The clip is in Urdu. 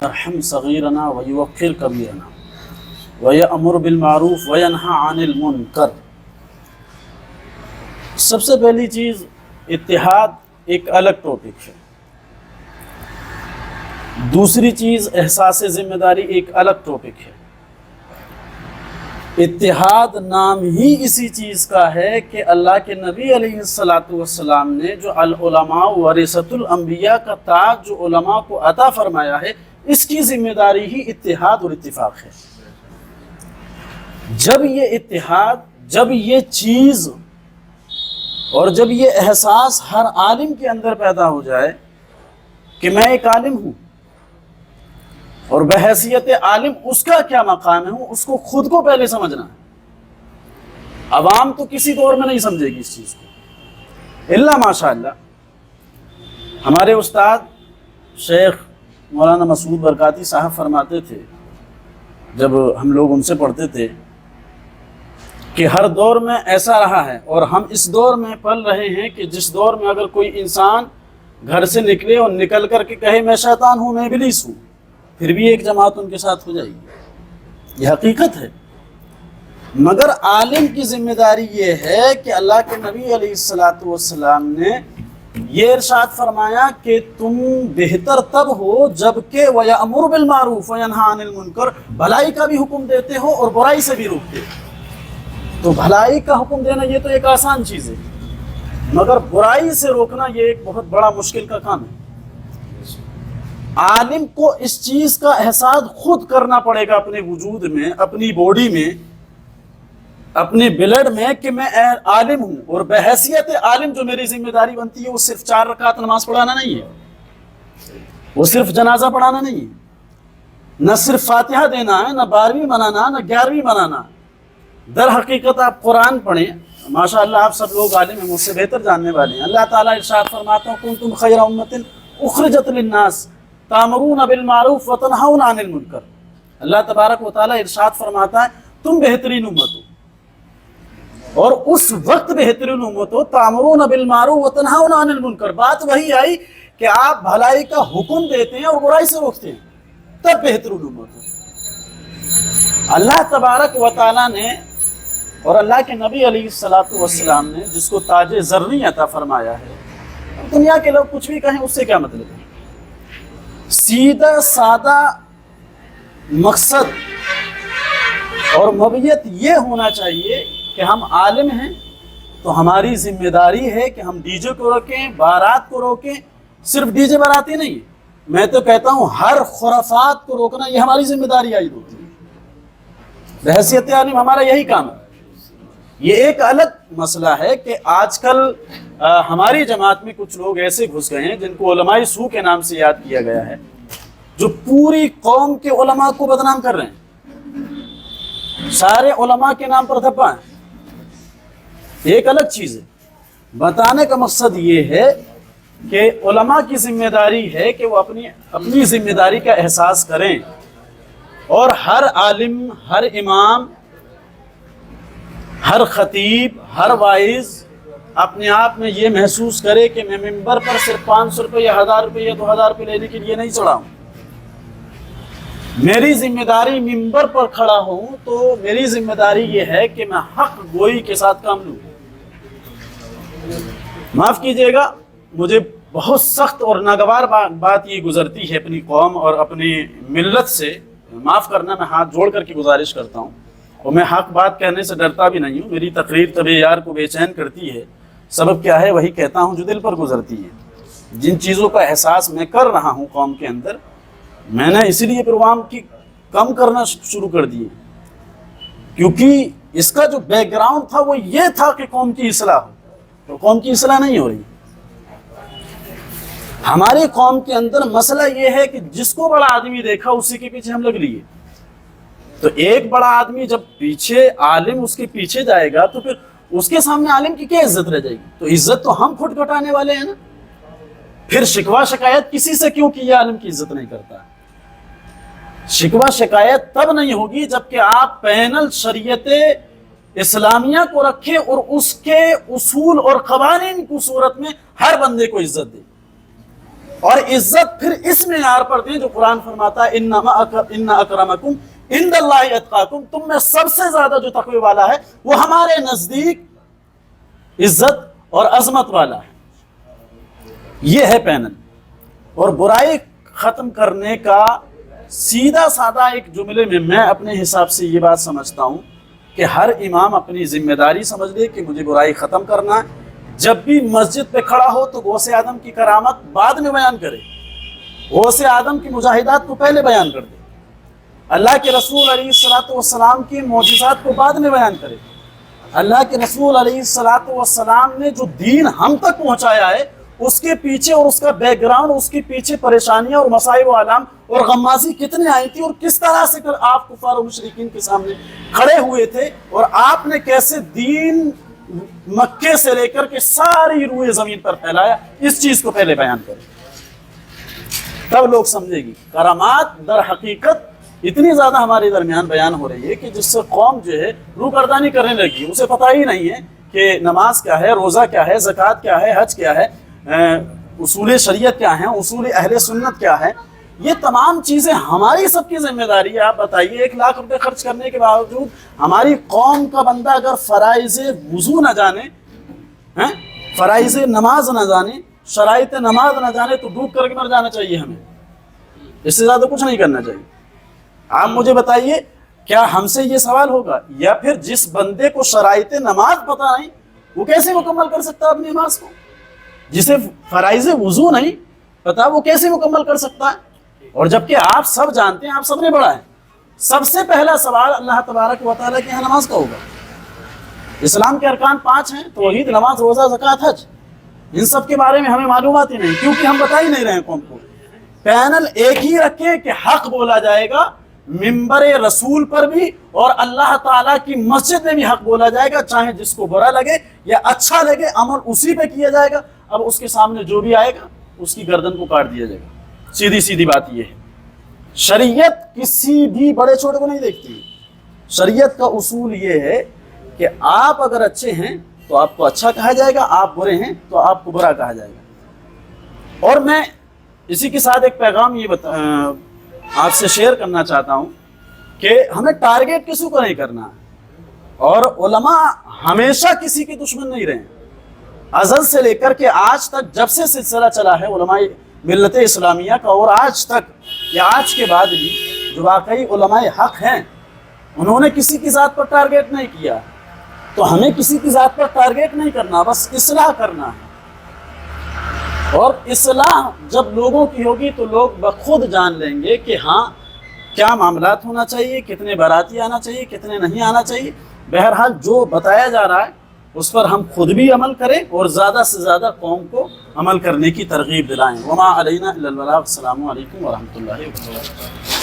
ارحم صغیرنا ویوقر کبیرنا ویأمر بالمعروف وینہی عن المنکر۔ سب سے پہلی چیز، اتحاد ایک الگ ٹاپک ہے۔ دوسری چیز، احساس ذمہ داری ایک الگ ٹاپک ہے۔ اتحاد نام ہی اسی چیز کا ہے کہ اللہ کے نبی علیہ السلام نے جو العلماء ورثۃ الانبیاء کا تاج جو علماء کو عطا فرمایا ہے، اس کی ذمہ داری ہی اتحاد اور اتفاق ہے۔ جب یہ اتحاد، جب یہ چیز اور جب یہ احساس ہر عالم کے اندر پیدا ہو جائے کہ میں ایک عالم ہوں اور بحیثیت عالم اس کا کیا مقام ہے، اس کو خود کو پہلے سمجھنا ہے۔ عوام تو کسی دور میں نہیں سمجھے گی اس چیز کو، الا ماشاء اللہ۔ ہمارے استاد شیخ مولانا مسعود برکاتی صاحب فرماتے تھے، جب ہم لوگ ان سے پڑھتے تھے، کہ ہر دور میں ایسا رہا ہے اور ہم اس دور میں پل رہے ہیں کہ جس دور میں اگر کوئی انسان گھر سے نکلے اور نکل کر کے کہے میں شیطان ہوں، میں ابلیس ہوں، پھر بھی ایک جماعت ان کے ساتھ ہو جائے گی۔ یہ حقیقت ہے۔ مگر عالم کی ذمہ داری یہ ہے کہ اللہ کے نبی علیہ السلام نے یہ ارشاد فرمایا کہ تم بہتر تب ہو جب کہ وَيَأْمُرُ بِالْمَعْرُوفِ وَيَنْهَى عَنِ الْمُنكَرِ، بھلائی کا بھی حکم دیتے ہو اور برائی سے بھی روکتے ہو۔ تو بھلائی کا حکم دینا یہ تو ایک آسان چیز ہے، مگر برائی سے روکنا یہ ایک بہت بڑا مشکل کا کام ہے۔ عالم کو اس چیز کا احساس خود کرنا پڑے گا اپنے وجود میں، اپنی باڈی میں، اپنے بلڈ میں، کہ میں عالم ہوں، اور بحیثیت عالم جو میری ذمہ داری بنتی ہے وہ صرف 4 رکعت نماز پڑھانا نہیں ہے، وہ صرف جنازہ پڑھانا نہیں ہے، نہ صرف فاتحہ دینا ہے، نہ 12ویں منانا، نہ 11ویں منانا۔ در حقیقت آپ قرآن پڑھیں، ماشاء اللہ آپ سب لوگ عالم ہیں، مجھ سے بہتر جاننے والے ہیں۔ اللہ تعالیٰ ارشاد فرماتا ہوں کنتم خیر امۃ اخرجت للناس تامرون بالمعروف وتنہون عن المنکر۔ اللہ تبارک و تعالیٰ ارشاد فرماتا ہے تم بہترین امت ہو، اور اس وقت بہترین امت ہو تامرون بالمعروف وتنہون عن المنکر۔ بات وہی آئی کہ آپ بھلائی کا حکم دیتے ہیں اور برائی سے روکتے ہیں، تب بہترین امت ہو۔ اللہ تبارک و تعالیٰ نے اور اللہ کے نبی علیہ السلام نے جس کو تاج زرنی عطا فرمایا ہے، دنیا کے لوگ کچھ بھی کہیں اس سے کیا مطلب ہے؟ سیدھا سادہ مقصد اور مبیت یہ ہونا چاہیے کہ ہم عالم ہیں تو ہماری ذمہ داری ہے کہ ہم ڈی جے کو روکیں، بارات کو روکیں۔ صرف ڈی جے باراتی نہیں، میں تو کہتا ہوں ہر خرافات کو روکنا یہ ہماری ذمہ داری عائد ہوتی ہے۔ بحیثیت عالم ہمارا یہی کام ہے۔ یہ ایک الگ مسئلہ ہے کہ آج کل ہماری جماعت میں کچھ لوگ ایسے گھس گئے ہیں جن کو علماء سو کے نام سے یاد کیا گیا ہے، جو پوری قوم کے علماء کو بدنام کر رہے ہیں، سارے علماء کے نام پر دھپا ہیں۔ ایک الگ چیز ہے، بتانے کا مقصد یہ ہے کہ علماء کی ذمہ داری ہے کہ وہ اپنی ذمہ داری کا احساس کریں، اور ہر عالم، ہر امام، ہر خطیب، ہر واعظ اپنے آپ میں یہ محسوس کرے کہ میں ممبر پر صرف 500 روپے یا 1000 روپے یا 2000 روپے لینے کے لیے نہیں چڑھا ہوں۔ میری ذمہ داری ممبر پر کھڑا ہوں تو میری ذمہ داری یہ ہے کہ میں حق گوئی کے ساتھ کام لوں۔ معاف کیجئے گا، مجھے بہت سخت اور ناگوار بات یہ گزرتی ہے اپنی قوم اور اپنی ملت سے، معاف کرنا، میں ہاتھ جوڑ کر کے گزارش کرتا ہوں، اور میں حق بات کہنے سے ڈرتا بھی نہیں ہوں۔ میری تقریر طبع یار کو بے چین کرتی ہے، سبب کیا ہے؟ وہی کہتا ہوں جو دل پر گزرتی ہے۔ جن چیزوں کا احساس میں کر رہا ہوں قوم کے اندر، میں نے اسی لیے پروگرام کی کم کرنا شروع کر دیے، کیونکہ اس کا جو بیک گراؤنڈ تھا وہ یہ تھا کہ قوم کی اصلاح ہو، تو قوم کی اصلاح نہیں ہو رہی۔ ہماری قوم کے اندر مسئلہ یہ ہے کہ جس کو بڑا آدمی دیکھا اسی کے پیچھے ہم لگ لیے، تو ایک بڑا آدمی جب پیچھے عالم اس کے پیچھے جائے گا تو پھر اس کے سامنے عالم کی کیا عزت رہ جائے گی؟ تو عزت تو ہم کھٹ کھٹانے والے ہیں نا۔ پھر شکوہ شکایت کسی سے کیوں کی؟ یہ عالم کی عزت نہیں کرتا۔ شکوہ شکایت تب نہیں ہوگی جبکہ آپ پینل شریعت اسلامیہ کو رکھیں اور اس کے اصول اور قوانین کی صورت میں ہر بندے کو عزت دیں۔ اور عزت پھر اس معیار پر دیں جو قرآن فرماتا ہے ان اکرمکم عند اللہ اتقاکم، تم میں سب سے زیادہ جو تقوی والا ہے وہ ہمارے نزدیک عزت اور عظمت والا ہے۔ یہ ہے پینل۔ اور برائی ختم کرنے کا سیدھا سادہ ایک جملے میں میں اپنے حساب سے یہ بات سمجھتا ہوں کہ ہر امام اپنی ذمہ داری سمجھ لے کہ مجھے برائی ختم کرنا ہے۔ جب بھی مسجد پہ کھڑا ہو تو غوث اعظم کی کرامت بعد میں بیان کرے، غوث اعظم کی مجاہدات کو پہلے بیان کر دے، اللہ کے رسول علیہ الصلوۃ والسلام کی معجزات کو بعد میں بیان کرے۔ اللہ کے رسول علیہ الصلوۃ والسلام نے جو دین ہم تک پہنچایا ہے اس کے پیچھے اور اس کا بیک گراؤنڈ، اس کے پیچھے پریشانیاں اور مصائب و آلام اور غمازی کتنے آئی تھی، اور کس طرح سے آپ کفار و مشرکین کے سامنے کھڑے ہوئے تھے، اور آپ نے کیسے دین مکے سے لے کر کے ساری روئے زمین پر پھیلایا، اس چیز کو پہلے بیان کریں، تب لوگ سمجھے گی۔ کرامات در حقیقت اتنی زیادہ ہمارے درمیان بیان ہو رہی ہے کہ جس سے قوم جو ہے روگردانی کرنے لگی، اسے پتہ ہی نہیں ہے کہ نماز کیا ہے، روزہ کیا ہے، زکوٰۃ کیا ہے، حج کیا ہے، اصول شریعت کیا ہیں، اصول اہل سنت کیا ہے۔ یہ تمام چیزیں ہماری سب کی ذمہ داری ہے۔ آپ بتائیے 1 لاکھ روپے خرچ کرنے کے باوجود ہماری قوم کا بندہ اگر فرائض وضو نہ جانے، فرائض نماز نہ جانے، شرائط نماز نہ جانے تو ڈوب کر کے مر جانا چاہیے ہمیں، اس سے زیادہ کچھ نہیں کرنا چاہیے۔ آپ مجھے بتائیے کیا ہم سے یہ سوال ہوگا؟ یا پھر جس بندے کو شرائط نماز پتہ نہیں وہ کیسے مکمل کر سکتا ہے اپنی نماز کو؟ جسے فرائض وضو نہیں پتا وہ کیسے مکمل کر سکتا ہے؟ اور جبکہ آپ سب جانتے ہیں، آپ سب نے پڑھا ہے، سب سے پہلا سوال اللہ تبارک و تعالیٰ کے یہاں نماز کا ہوگا۔ اسلام کے ارکان 5 ہیں، توحید، نماز، روزہ، زکوٰۃ، حج۔ ان سب کے بارے میں ہمیں معلومات ہی نہیں، کیونکہ ہم بتا ہی نہیں رہے ہیں قوم کو۔ پینل ایک ہی رکھیں کہ حق بولا جائے گا، منبر رسول پر بھی اور اللہ تعالیٰ کی مسجد میں بھی حق بولا جائے گا، چاہے جس کو برا لگے یا اچھا لگے، عمل اسی پہ کیا جائے گا۔ اب اس کے سامنے جو بھی آئے گا اس کی گردن کو کاٹ دیا جائے گا۔ سیدھی بات یہ ہے، شریعت کسی بھی بڑے چھوٹے کو نہیں دیکھتی۔ شریعت کا اصول یہ ہے کہ آپ اگر اچھے ہیں تو آپ کو اچھا کہا جائے گا، آپ برے ہیں تو آپ کو برا کہا جائے گا۔ اور میں اسی کے ساتھ ایک پیغام یہ آپ سے شیئر کرنا چاہتا ہوں کہ ہمیں ٹارگیٹ کسی کو نہیں کرنا ہے، اور علماء ہمیشہ کسی کے دشمن نہیں رہے۔ ازل سے لے کر کے آج تک جب سے سلسلہ چلا ہے علماء ملت اسلامیہ کا، اور آج تک یا آج کے بعد بھی جو واقعی علماء حق ہیں انہوں نے کسی کی ذات پر ٹارگیٹ نہیں کیا۔ تو ہمیں کسی کی ذات پر ٹارگیٹ نہیں کرنا، بس اصلاح کرنا ہے۔ اور اصلاح جب لوگوں کی ہوگی تو لوگ بخود جان لیں گے کہ ہاں کیا معاملات ہونا چاہیے، کتنے باراتی آنا چاہیے، کتنے نہیں آنا چاہیے۔ بہرحال جو بتایا جا رہا ہے اس پر ہم خود بھی عمل کریں اور زیادہ سے زیادہ قوم کو عمل کرنے کی ترغیب دلائیں۔ وما علینا الا البلاغ۔ السلام علیکم ورحمۃ اللہ وبرکاتہ۔